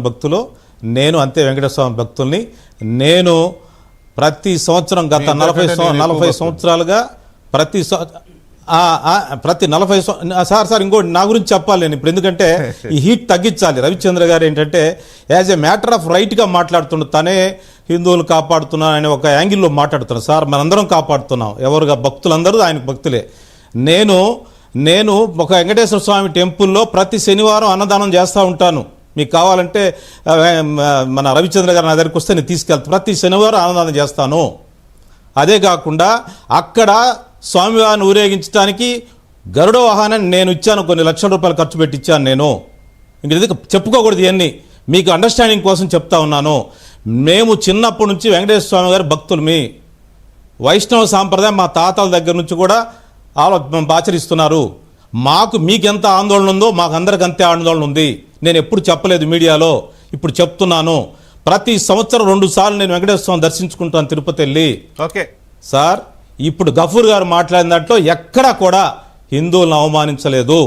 భక్తులు నేను అంతే వెంకటేశ్వర స్వామి భక్తుల్ని. నేను ప్రతి సంవత్సరం గత 40 సంవత్సరాలుగా ప్రతి 40 సార్ ఇంకోటి నా గురించి చెప్పాలి నేను ఇప్పుడు, ఎందుకంటే ఈ హీట్ తగ్గించాలి. రవిచంద్ర గారు ఏంటంటే యాజ్ ఏ మ్యాటర్ ఆఫ్ రైట్గా మాట్లాడుతున్నారు. తనే హిందువులు కాపాడుతున్నా అనే ఒక యాంగిల్లో మాట్లాడుతున్నాను. సార్ మనందరం కాపాడుతున్నాం, ఎవరుగా భక్తులందరూ ఆయనకు భక్తులే. నేను ఒక వెంకటేశ్వర స్వామి టెంపుల్లో ప్రతి శనివారం అన్నదానం చేస్తూ ఉంటాను. మీకు కావాలంటే మన రవిచంద్ర గారు నా దగ్గరికి వస్తే నేను తీసుకెళ్తాను. ప్రతి శనివారం అన్నదానం చేస్తాను. అదే కాకుండా అక్కడ స్వామివారిని ఊరేగించడానికి గరుడ వాహనాన్ని నేను ఇచ్చాను, కొన్ని లక్షల రూపాయలు ఖర్చు పెట్టి ఇచ్చాను. నేను ఇంక చెప్పుకోకూడదు ఇవన్నీ, మీకు అండర్స్టాండింగ్ కోసం చెప్తా ఉన్నాను. మేము చిన్నప్పటి నుంచి వెంకటేశ్వర స్వామి గారి భక్తులమి. వైష్ణవ సాంప్రదాయం మా తాతల దగ్గర నుంచి కూడా ఆచరిస్తున్నారు. మీకెంత ఆందోళన ఉందో మాకు అందరికి అంతే ఆందోళన ఉంది. నేను ఎప్పుడు చెప్పలేదు మీడియాలో, ఇప్పుడు చెప్తున్నాను. ప్రతి సంవత్సరం 2 సార్లు నేను వెంకటేశ్వర స్వామి దర్శించుకుంటాను తిరుపతి వెళ్ళి. ఓకే సార్, ఇప్పుడు గఫూర్ గారు మాట్లాడిన దాంట్లో ఎక్కడా కూడా హిందువులను అవమానించలేదు.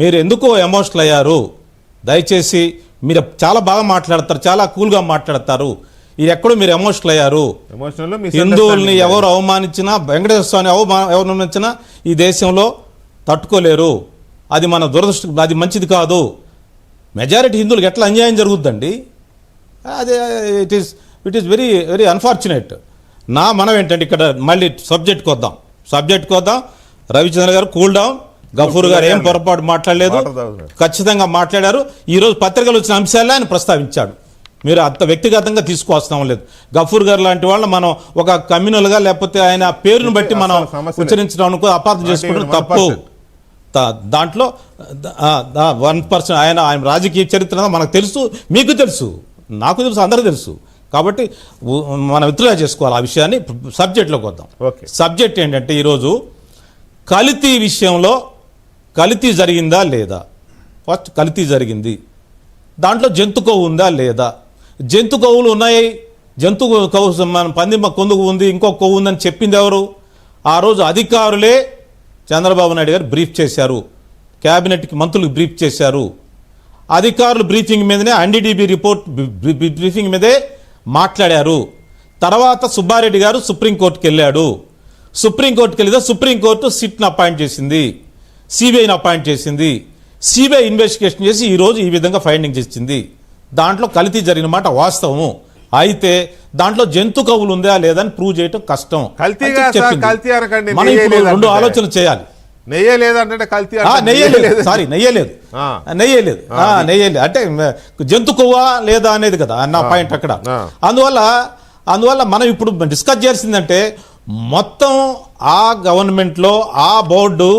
మీరు ఎందుకో ఎమోషనల్ అయ్యారు. దయచేసి మీరు చాలా బాగా మాట్లాడతారు, చాలా కూల్గా మాట్లాడతారు. ఇది ఎక్కడో మీరు ఎమోషనల్ అయ్యారు. హిందువుల్ని ఎవరు అవమానించినా, వెంకటేశ్వర స్వామిని ఎవరు అవమానించినా ఈ దేశంలో తట్టుకోలేరు. అది మన దురదృష్టం, అది మంచిది కాదు. మెజారిటీ హిందువులకు ఎట్లా అన్యాయం జరుగుద్దండి, అదే it is very very unfortunate. మనం ఏంటంటే ఇక్కడ మళ్ళీ సబ్జెక్ట్కి వద్దాం. రవిచంద్ర గారు కూల్ డౌన్. గఫూర్ గారు ఏం పొరపాటు మాట్లాడలేదు, ఖచ్చితంగా మాట్లాడారు. ఈరోజు పత్రికలు వచ్చిన అంశాలే ఆయన ప్రస్తావించాడు. మీరు అంత వ్యక్తిగతంగా తీసుకువస్తాం లేదు. గఫూర్ గారు లాంటి వాళ్ళు మనం ఒక కమ్యూనల్గా లేకపోతే ఆయన పేరును బట్టి మనం ఉచ్చరించడం అపార్థం చేసుకోవడం తప్పు. దాంట్లో 1% ఆయన రాజకీయ చరిత్ర మనకు తెలుసు, మీకు తెలుసు, నాకు తెలుసు, అందరూ తెలుసు. కాబట్టి మనం విత్డ్రా చేసుకోవాలి ఆ విషయాన్ని. సబ్జెక్ట్లోకి వద్దాం. సబ్జెక్ట్ ఏంటంటే ఈరోజు కల్తీ విషయంలో కల్తీ జరిగిందా లేదా? ఫస్ట్ కల్తీ జరిగింది. దాంట్లో జంతు కొవ్వు ఉందా లేదా? జంతు కొవ్వులు ఉన్నాయి. జంతు కొవ్వు మన పంది కొందుకు ఉంది, ఇంకో కొవ్వు ఉందని చెప్పింది ఎవరు? ఆ రోజు అధికారులే చంద్రబాబు నాయుడు గారు బ్రీఫ్ చేశారు, క్యాబినెట్కి మంత్రులకు బ్రీఫ్ చేశారు. అధికారులు బ్రీఫింగ్ మీదనే, ఎన్డీడీబీ రిపోర్ట్ బ్రీఫింగ్ మీదే మాట్లాడారు. తర్వాత సుబ్బారెడ్డి గారు సుప్రీంకోర్టుకి వెళ్ళాడు. సుప్రీంకోర్టుకి వెళ్తే సుప్రీంకోర్టు సిట్ని అపాయింట్ చేసింది, సిబిఐని అపాయింట్ చేసింది. సిబిఐ ఇన్వెస్టిగేషన్ చేసి ఈరోజు ఈ విధంగా ఫైండింగ్ చేసింది. దాంట్లో కల్తీ జరిగిన మాట వాస్తవము. అయితే దాంట్లో జంతు కవులు ఉందా లేదా అని ప్రూవ్ చేయటం కష్టం. మనం ఇప్పుడు 2 ఆలోచనలు చేయాలి. నెయ్యలేదు అంటే జంతు కొవ్వా లేదా అనేది కదా నా పాయింట్ అక్కడ. అందువల్ల మనం ఇప్పుడు డిస్కస్ చేయాల్సిందంటే మొత్తం ఆ గవర్నమెంట్లో ఆ బోర్డు,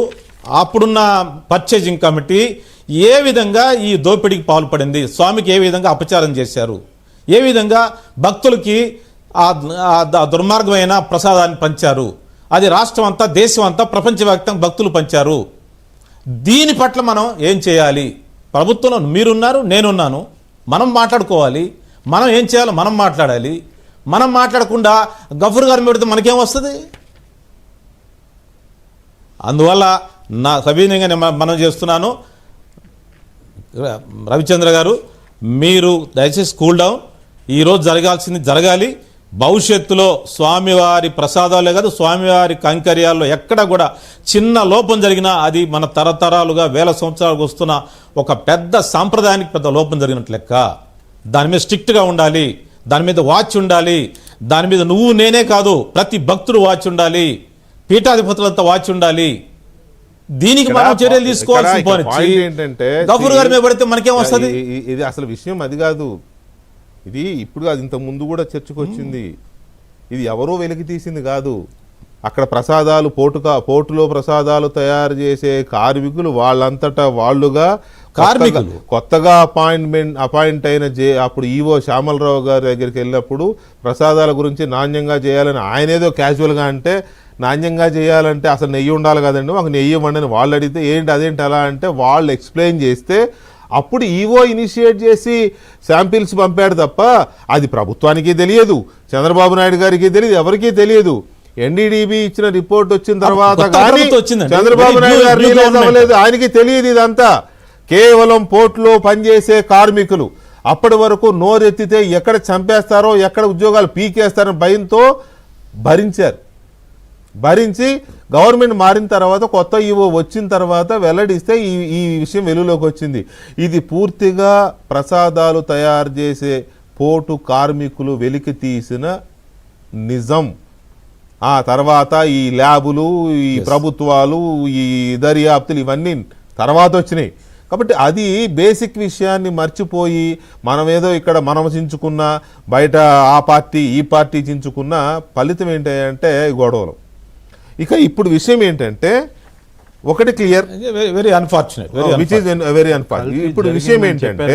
అప్పుడున్న పర్చేజింగ్ కమిటీ ఏ విధంగా ఈ దోపిడీకి పాల్పడింది, స్వామికి ఏ విధంగా అపచారం చేశారు, ఏ విధంగా భక్తులకి ఆ దుర్మార్గమైన ప్రసాదాన్ని పంచారు, అది రాష్ట్రం అంతా, దేశం అంతా, ప్రపంచవ్యాప్తంగా భక్తులు పంచారు. దీని పట్ల మనం ఏం చేయాలి? ప్రభుత్వంలో మీరున్నారు, నేనున్నాను, మనం మాట్లాడుకోవాలి. మనం ఏం చేయాలో మనం మాట్లాడాలి. మనం మాట్లాడకుండా గఫూర్ గారు పెడితే మనకేం వస్తుంది? అందువల్ల నా సవినయంగా మనం చేస్తున్నాను. రవిచంద్ర గారు, మీరు దయచేసి కూల్ డౌన్. ఈరోజు జరగాల్సింది జరగాలి. భవిష్యత్తులో స్వామివారి ప్రసాదాలే కాదు, స్వామివారి కైంకర్యాల్లో ఎక్కడ కూడా చిన్న లోపం జరిగినా అది మన తరతరాలుగా 1000 సంవత్సరాలకు వస్తున్న ఒక పెద్ద సాంప్రదాయానికి పెద్ద లోపం జరిగినట్లు లెక్క. దాని మీద స్ట్రిక్ట్గా ఉండాలి, దాని మీద వాచ్ ఉండాలి. దాని మీద నువ్వు నేనే కాదు, ప్రతి భక్తుడు వాచ్ ఉండాలి, పీఠాధిపతులంతా వాచ్ ఉండాలి. దీనికి మనం చర్యలు తీసుకోవాల్సి ఏంటంటే గఫూర్ గారి మీద పడితే మనకేం వస్తుంది? ఇది అసలు విషయం అది కాదు. ఇది ఇప్పుడు అది ఇంత ముందు కూడా చర్చకు వచ్చింది. ఇది ఎవరో వెలికి తీసింది కాదు. అక్కడ ప్రసాదాలు పోర్టులో ప్రసాదాలు తయారు చేసే కార్మికులు వాళ్ళంతటా వాళ్ళుగా కొత్తగా అపాయింట్ అయిన అప్పుడు ఈవో శ్యామలరావు గారి దగ్గరికి వెళ్ళినప్పుడు ప్రసాదాల గురించి నాణ్యంగా చేయాలని ఆయనేదో క్యాజువల్గా అంటే, నాణ్యంగా చేయాలంటే అసలు నెయ్యి ఉండాలి కదండి, మాకు నెయ్యి ఇవ్వండి అని వాళ్ళు అడిగితే ఏంటి అదేంటి అలా అంటే వాళ్ళు ఎక్స్ప్లెయిన్ చేస్తే అప్పుడు ఈవో ఇనిషియేట్ చేసి శాంపిల్స్ పంపాడు తప్ప అది ప్రభుత్వానికి తెలియదు, చంద్రబాబు నాయుడు గారికి తెలియదు, ఎవరికీ తెలియదు. ఎన్డీడీబీ ఇచ్చిన రిపోర్ట్ వచ్చిన తర్వాత కానీ చంద్రబాబు నాయుడు గారు రిలీజ్ అవ్వలేదు, ఆయనకి తెలియదు ఇదంతా. కేవలం పోర్టులో పనిచేసే కార్మికులు అప్పటి వరకు నోరెత్తితే ఎక్కడ చంపేస్తారో ఎక్కడ ఉద్యోగాలు పీకేస్తారో భయంతో భరించి గవర్నమెంట్ మారిన తర్వాత కొత్త ఈవో వచ్చిన తర్వాత వెల్లడిస్తే ఈ విషయం వెలుగులోకి వచ్చింది. ఇది పూర్తిగా ప్రసాదాలు తయారు చేసే పోర్టు కార్మికులు వెలికి తీసిన నిజం. ఆ తర్వాత ఈ ల్యాబులు, ఈ ప్రభుత్వాలు, ఈ దర్యాప్తులు ఇవన్నీ తర్వాత వచ్చినాయి. కాబట్టి అది బేసిక్ విషయాన్ని మర్చిపోయి మనం ఏదో ఇక్కడ మనం చించుకున్న బయట ఆ పార్టీ ఈ పార్టీ చించుకున్న ఫలితం ఏంటంటే గొడవలు. ఇక ఇప్పుడు విషయం ఏంటంటే ఒకటి clear, very unfortunate, which is very unfortunate. ఇప్పుడు విషయం ఏంటంటే